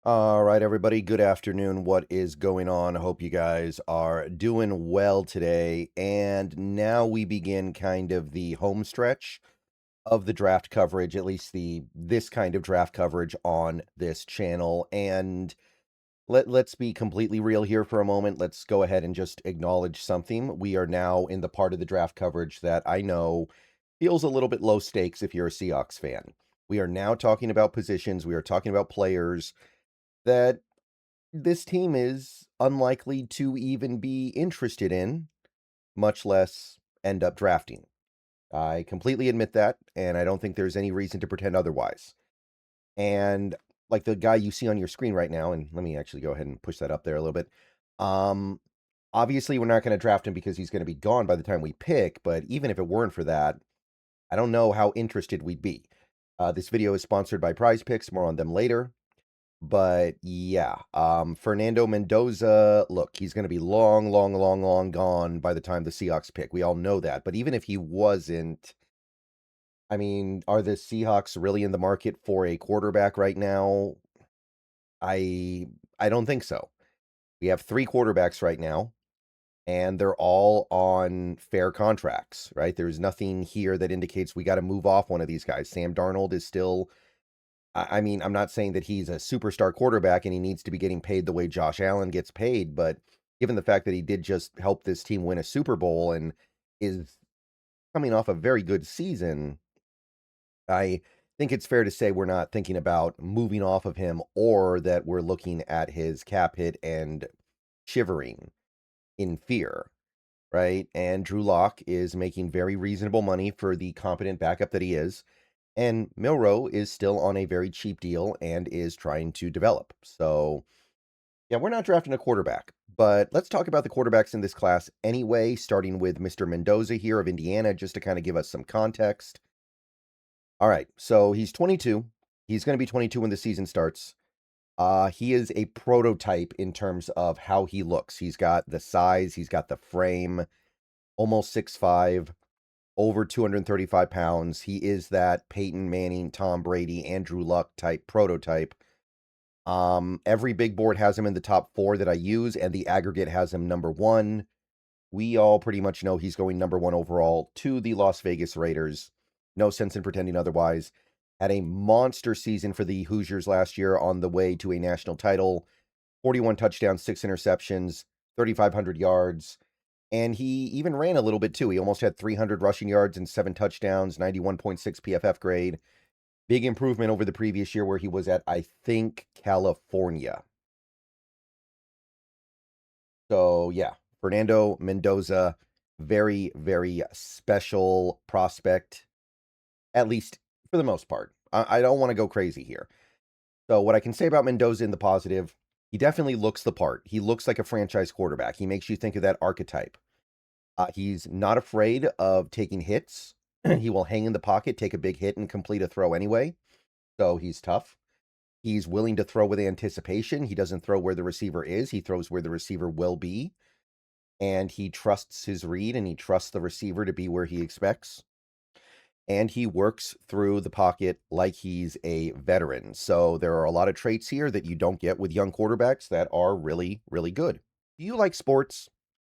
All right, everybody. Good afternoon. What is going on? I hope you guys are doing well today. And now we begin kind of the home stretch of the draft coverage, at least the this kind of draft coverage on this channel. And let's be completely real here for a moment. Let's go ahead and just acknowledge something. We are now in the part of the draft coverage that I know feels a little bit low stakes if you're a Seahawks fan. We are now talking about positions. We are talking about players that this team is unlikely to even be interested in, much less end up drafting. I completely admit that, and I don't think there's any reason to pretend otherwise. And like the guy you see on your screen right now, and let me actually go ahead and push that up there a little bit. Um, Obviously, we're not going to draft him because he's going to be gone by the time we pick, but even if it weren't for that, I don't know how interested we'd be. This video is sponsored by Prize Picks, more on them later. But yeah, Fernando Mendoza, look, he's going to be long, long, long, long gone by the time the Seahawks pick. We all know that. But even if he wasn't, I mean, are the Seahawks really in the market for a quarterback right now? I I don't think so. We have three quarterbacks right now, and they're all on fair contracts, right? There's nothing here that indicates we got to move off one of these guys. Sam Darnold is still I mean, I'm not saying that he's a superstar quarterback and he needs to be getting paid the way Josh Allen gets paid, but given the fact that he did just help this team win a Super Bowl and is coming off a very good season, I think it's fair to say we're not thinking about moving off of him or that we're looking at his cap hit and shivering in fear, right? And Drew Lock is making very reasonable money for the competent backup that he is. And Milrow is still on a very cheap deal and is trying to develop. So, yeah, we're not drafting a quarterback, but let's talk about the quarterbacks in this class anyway, starting with Mr. Mendoza here of Indiana, just to kind of give us some context. All right, so he's 22. He's going to be 22 when the season starts. He is a prototype in terms of how he looks. He's got the size, he's got the frame, almost 6'5", over 235 pounds. He is that Peyton Manning, Tom Brady, Andrew Luck type prototype. Every big board has him in the top 4 that I use, and the aggregate has him number 1. We all pretty much know he's going number 1 overall to the Las Vegas Raiders. No sense in pretending otherwise. Had a monster season for the Hoosiers last year on the way to a national title. 41 touchdowns, 6 interceptions, 3,500 yards. And he even ran a little bit too. He almost had 300 rushing yards and 7 touchdowns, 91.6 PFF grade. Big improvement over the previous year where he was at, I think, California. So, yeah, Fernando Mendoza, very, very special prospect, at least for the most part. I don't want to go crazy here. So, what I can say about Mendoza in the positive, he definitely looks the part. He looks like a franchise quarterback. He makes you think of that archetype. He's not afraid of taking hits. He will hang in the pocket, take a big hit, and complete a throw anyway. So he's tough. He's willing to throw with anticipation. He doesn't throw where the receiver is. He throws where the receiver will be. And he trusts his read and he trusts the receiver to be where he expects. And he works through the pocket like he's a veteran. So there are a lot of traits here that you don't get with young quarterbacks that are really, really good. Do you like sports?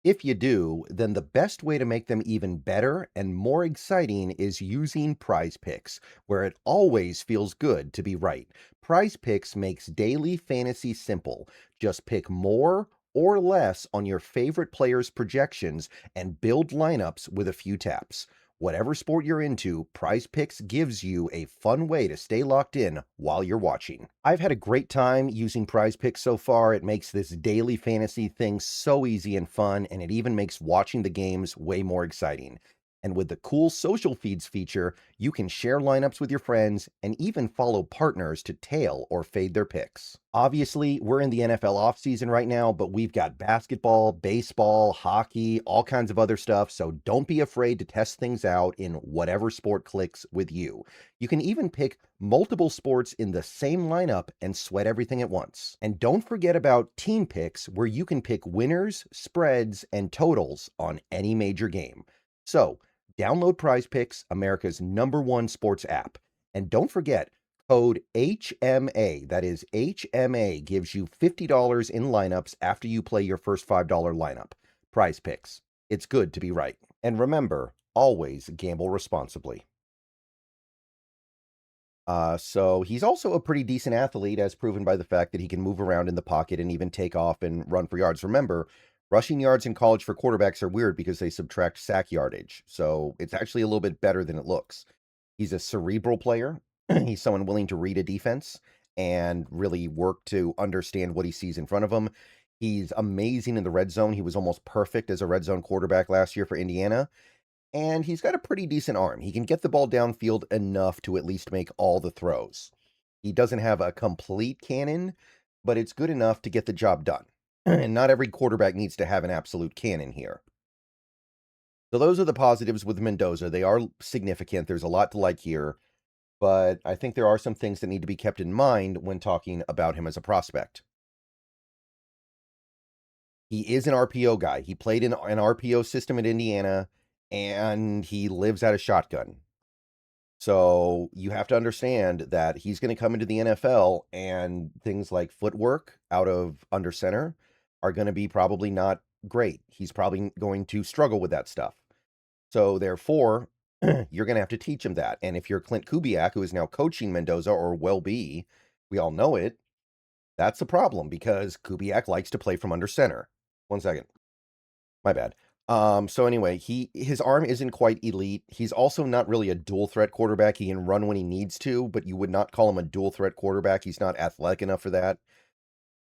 If you do, then the best way to make them even better and more exciting is using Prize Picks, where it always feels good to be right. Prize Picks makes daily fantasy simple. Just pick more or less on your favorite players' projections and build lineups with a few taps. Whatever sport you're into, Prize Picks gives you a fun way to stay locked in while you're watching. I've had a great time using Prize Picks so far. It makes this daily fantasy thing so easy and fun, and it even makes watching the games way more exciting. And with the cool social feeds feature, you can share lineups with your friends and even follow partners to tail or fade their picks. Obviously, we're in the NFL offseason right now, but we've got basketball, baseball, hockey, all kinds of other stuff, so don't be afraid to test things out in whatever sport clicks with you. You can even pick multiple sports in the same lineup and sweat everything at once. And don't forget about team picks, where you can pick winners, spreads, and totals on any major game. So, download Prize Picks, America's #1 sports app. And don't forget, Code HMA, that is HMA, gives you $50 in lineups after you play your first $5 lineup. Prize picks. It's good to be right. And remember, always gamble responsibly. So he's also a pretty decent athlete, as proven by the fact that he can move around in the pocket and even take off and run for yards. Remember, rushing yards in college for quarterbacks are weird because they subtract sack yardage. So it's actually a little bit better than it looks. He's a cerebral player. He's someone willing to read a defense and really work to understand what he sees in front of him. He's amazing in the red zone. He was almost perfect as a red zone quarterback last year for Indiana. And he's got a pretty decent arm. He can get the ball downfield enough to at least make all the throws. He doesn't have a complete cannon, but it's good enough to get the job done. And not every quarterback needs to have an absolute cannon here. So those are the positives with Mendoza. They are significant. There's a lot to like here, but I think there are some things that need to be kept in mind when talking about him as a prospect. He is an RPO guy. He played in an RPO system at Indiana, and he lives out of shotgun. So you have to understand that he's going to come into the NFL, and things like footwork out of under center are going to be probably not great. He's probably going to struggle with that stuff. So therefore, you're going to have to teach him that. And if you're Clint Kubiak, who is now coaching Mendoza, or will be, we all know it, that's a problem because Kubiak likes to play from under center. 1 second. My bad. So anyway, his arm isn't quite elite. He's also not really a dual threat quarterback. He can run when he needs to, but you would not call him a dual threat quarterback. He's not athletic enough for that.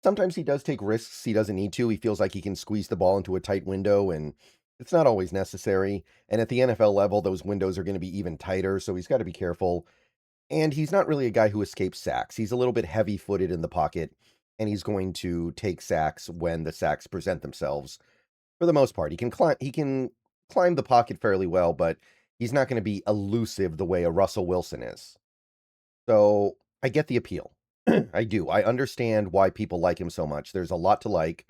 Sometimes he does take risks he doesn't need to. He feels like he can squeeze the ball into a tight window, and it's not always necessary. And at the NFL level, those windows are going to be even tighter, so he's got to be careful. And he's not really a guy who escapes sacks. He's a little bit heavy-footed in the pocket, and he's going to take sacks when the sacks present themselves. For the most part, he can climb the pocket fairly well, but he's not going to be elusive the way a Russell Wilson is. So I get the appeal. I do. I understand why people like him so much. There's a lot to like,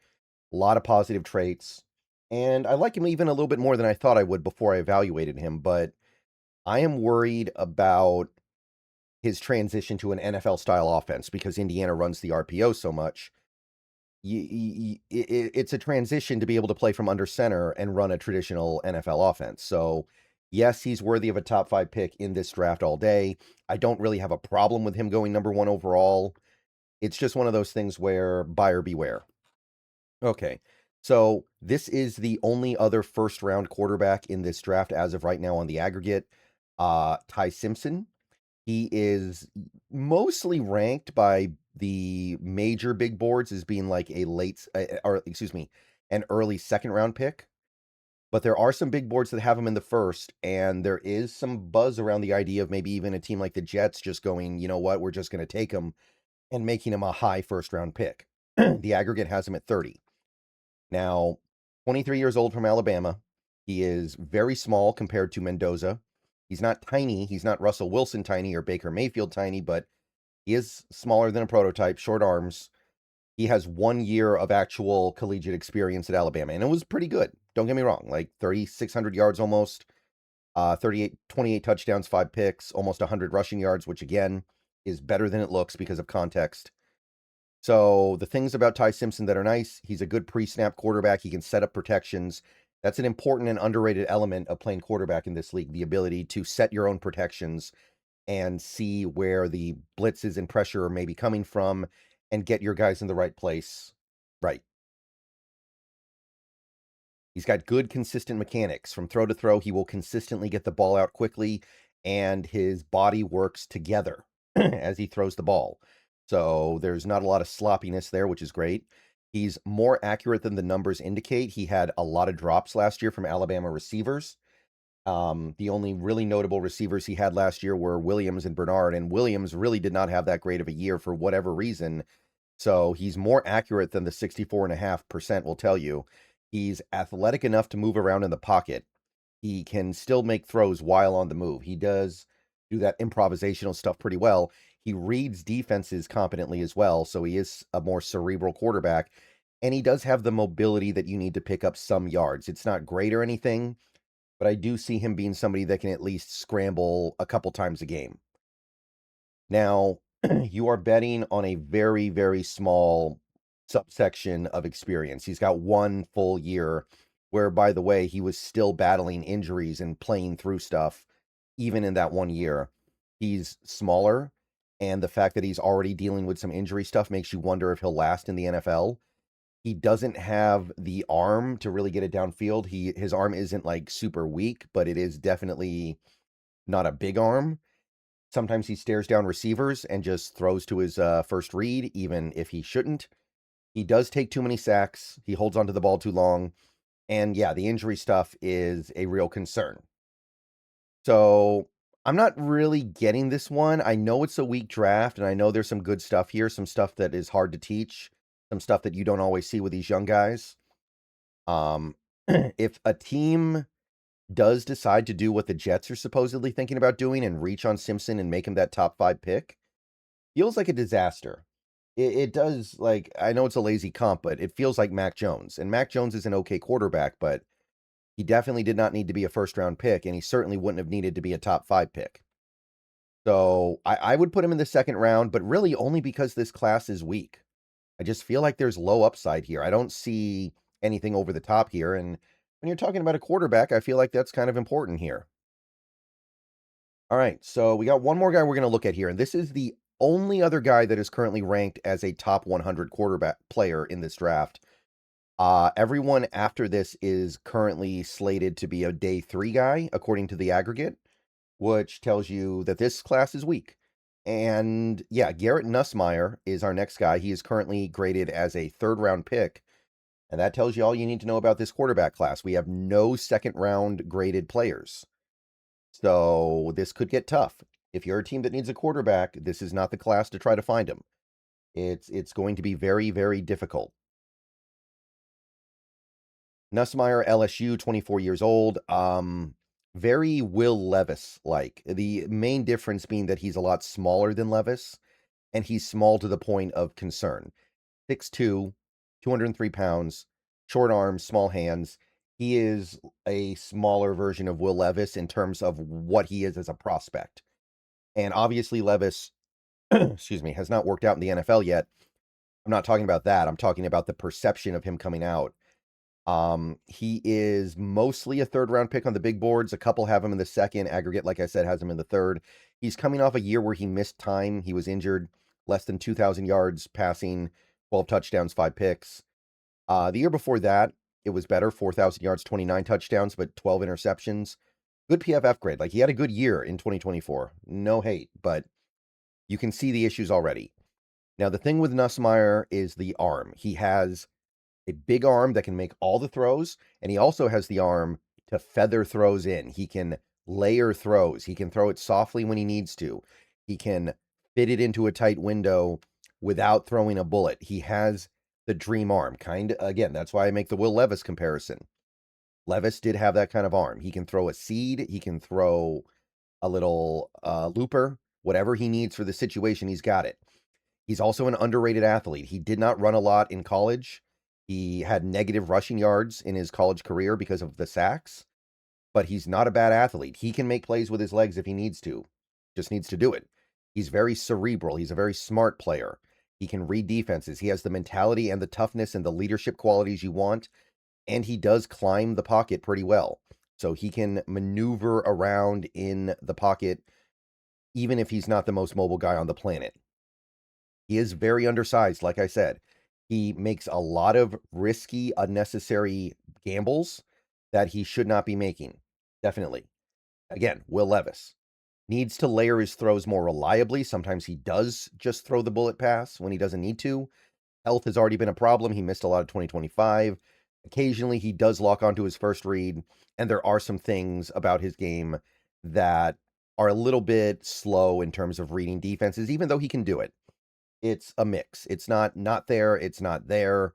a lot of positive traits, and I like him even a little bit more than I thought I would before I evaluated him, but I am worried about his transition to an NFL-style offense because Indiana runs the RPO so much. It's a transition to be able to play from under center and run a traditional NFL offense. So, yes, he's worthy of a top 5 pick in this draft all day. I don't really have a problem with him going number 1 overall. It's just one of those things where buyer beware. Okay, so this is the only other first-round quarterback in this draft as of right now on the aggregate. Tai Simpson. He is mostly ranked by the major big boards as being like a an early second round pick. But there are some big boards that have him in the first, and there is some buzz around the idea of maybe even a team like the Jets just going, you know what, we're just going to take him and making him a high first round pick. The aggregate has him at 30. Now, 23 years old from Alabama. He is very small compared to Mendoza. He's not tiny. He's not Russell Wilson tiny or Baker Mayfield tiny, but he is smaller than a prototype, short arms. He has 1 year of actual collegiate experience at Alabama, and it was pretty good. Don't get me wrong, like 3,600 yards almost, 28 touchdowns, 5 picks, almost 100 rushing yards, which again is better than it looks because of context. So the things about Tai Simpson that are nice, he's a good pre-snap quarterback. He can set up protections. That's an important and underrated element of playing quarterback in this league, the ability to set your own protections and see where the blitzes and pressure may be coming from and get your guys in the right place. Right. He's got good, consistent mechanics. From throw to throw, he will consistently get the ball out quickly, and his body works together as he throws the ball. So there's not a lot of sloppiness there, which is great. He's more accurate than the numbers indicate. He had a lot of drops last year from Alabama receivers. The only really notable receivers he had last year were Williams and Bernard, and Williams really did not have that great of a year for whatever reason. So he's more accurate than the 64.5% will tell you. He's athletic enough to move around in the pocket. He can still make throws while on the move. He does do that improvisational stuff pretty well. He reads defenses competently as well, so he is a more cerebral quarterback. And he does have the mobility that you need to pick up some yards. It's not great or anything, but I do see him being somebody that can at least scramble a couple times a game. Now, you are betting on a very, very small subsection of experience. He's got one full year where, by the way, he was still battling injuries and playing through stuff even in that 1 year. He's smaller, and the fact that he's already dealing with some injury stuff makes you wonder if he'll last in the NFL. He doesn't have the arm to really get it downfield. His arm isn't like super weak, but it is definitely not a big arm. Sometimes he stares down receivers and just throws to his first read, even if he shouldn't. He does take too many sacks. He holds onto the ball too long. And yeah, the injury stuff is a real concern. So I'm not really getting this one. I know it's a weak draft, and I know there's some good stuff here, some stuff that is hard to teach, some stuff that you don't always see with these young guys. If a team does decide to do what the Jets are supposedly thinking about doing and reach on Simpson and make him that top 5 pick, feels like a disaster. It does, like, I know it's a lazy comp, but it feels like Mac Jones. And Mac Jones is an okay quarterback, but he definitely did not need to be a first round pick, and he certainly wouldn't have needed to be a top 5 pick. So I would put him in the second round, but really only because this class is weak. I just feel like there's low upside here. I don't see anything over the top here. And when you're talking about a quarterback, I feel like that's kind of important here. All right, so we got one more guy we're going to look at here, and this is the only other guy that is currently ranked as a top 100 quarterback player in this draft. Everyone after this is currently slated to be a day 3 guy, according to the aggregate, which tells you that this class is weak. And yeah, Garrett Nussmeier is our next guy. He is currently graded as a 3rd round pick, and that tells you all you need to know about this quarterback class. We have no 2nd round graded players. So this could get tough. If you're a team that needs a quarterback, this is not the class to try to find him. It's going to be very, very difficult. Nussmeier, LSU, 24 years old. Very Will Levis-like. The main difference being that he's a lot smaller than Levis, and he's small to the point of concern. 6'2", 203 pounds, short arms, small hands. He is a smaller version of Will Levis in terms of what he is as a prospect. And obviously Levis, excuse me, has not worked out in the NFL yet. I'm not talking about that. I'm talking about the perception of him coming out. He is mostly a 3rd round pick on the big boards. A couple have him in the 2nd. Aggregate, like I said, has him in the 3rd. He's coming off a year where he missed time. He was injured, less than 2,000 yards passing, 12 touchdowns, 5 picks. The year before that, it was better, 4,000 yards, 29 touchdowns, but 12 interceptions. Good PFF grade. Like, he had a good year in 2024. No hate, but you can see the issues already. Now, the thing with Nussmeier is the arm. He has a big arm that can make all the throws, and he also has the arm to feather throws in. He can layer throws. He can throw it softly when he needs to. He can fit it into a tight window without throwing a bullet. He has the dream arm. Again, that's why I make the Will Levis comparison. Levis did have that kind of arm. He can throw a seed. He can throw a little looper. Whatever he needs for the situation, he's got it. He's also an underrated athlete. He did not run a lot in college. He had negative rushing yards in his college career because of the sacks, but he's not a bad athlete. He can make plays with his legs if he needs to. Just needs to do it. He's very cerebral. He's a very smart player. He can read defenses. He has the mentality and the toughness and the leadership qualities you want, and he does climb the pocket pretty well. So he can maneuver around in the pocket even if he's not the most mobile guy on the planet. He is very undersized, like I said. He makes a lot of risky, unnecessary gambles that he should not be making. Definitely. Again, Will Levis needs to layer his throws more reliably. Sometimes he does just throw the bullet pass when he doesn't need to. Health has already been a problem. He missed a lot of 2025. Occasionally, he does lock onto his first read, and there are some things about his game that are a little bit slow in terms of reading defenses, even though he can do it. It's a mix. It's not there, it's not there.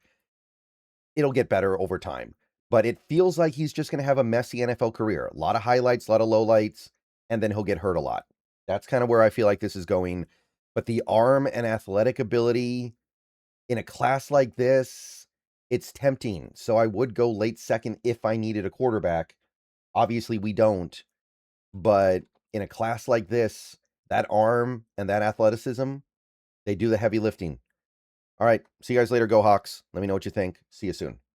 It'll get better over time. But it feels like he's just going to have a messy NFL career. A lot of highlights, a lot of lowlights, and then he'll get hurt a lot. That's kind of where I feel like this is going. But the arm and athletic ability in a class like this, it's tempting. So I would go late 2nd if I needed a quarterback. Obviously, we don't. But in a class like this, that arm and that athleticism, they do the heavy lifting. All right. See you guys later. Go Hawks. Let me know what you think. See you soon.